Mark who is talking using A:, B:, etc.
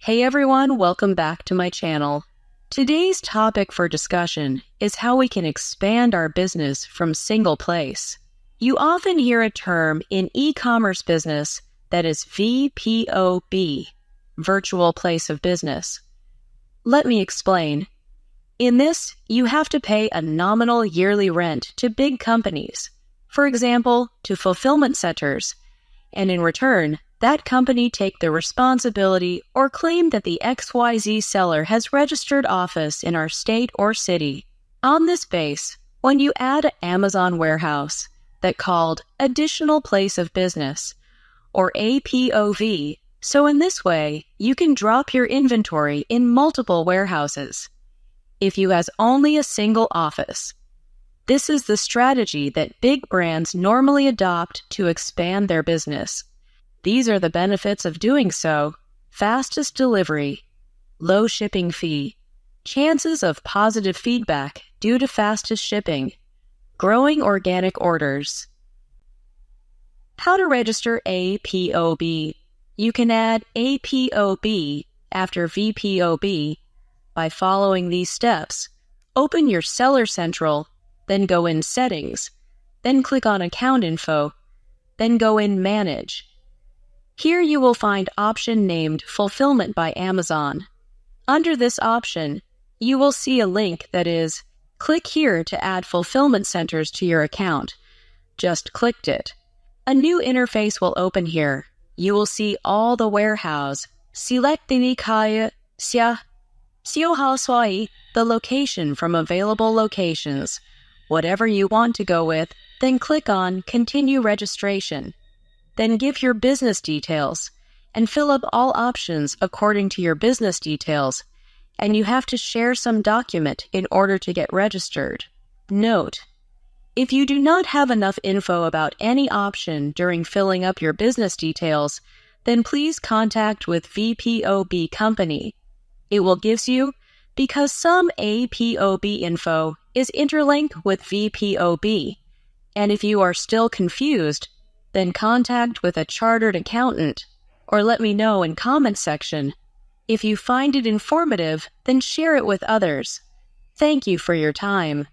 A: Hey everyone, welcome back to my channel. Today's topic for discussion is how we can expand our business from single place. You often hear a term in e-commerce business that is VPOB, virtual place of business. Let me explain. In this, you have to pay a nominal yearly rent to big companies, for example, to fulfillment centers, and in return, that company take the responsibility or claim that the XYZ seller has registered office in our state or city. On this base, when you add an Amazon warehouse that called Additional Place of Business, or APOV, so in this way, you can drop your inventory in multiple warehouses. If you has only a single office, this is the strategy that big brands normally adopt to expand their business. These are the benefits of doing so: fastest delivery, low shipping fee, chances of positive feedback due to fastest shipping, growing organic orders. How to register APOB? You can add APOB after VPOB by following these steps. Open your Seller Central, then go in Settings, then click on Account Info, then go in Manage. Here you will find option named Fulfillment by Amazon. Under this option, you will see a link that is, click here to add fulfillment centers to your account. Just clicked it. A new interface will open here. You will see all the warehouse. Select the location from available locations. Whatever you want to go with, then click on Continue Registration. Then give your business details and fill up all options according to your business details, and you have to share some document in order to get registered. Note: if you do not have enough info about any option during filling up your business details, then please contact with VPOB company. It will give you, because some APOB info is interlinked with VPOB, and if you are still confused, then contact with a chartered accountant, or let me know in comment section. If you find it informative, then share it with others. Thank you for your time.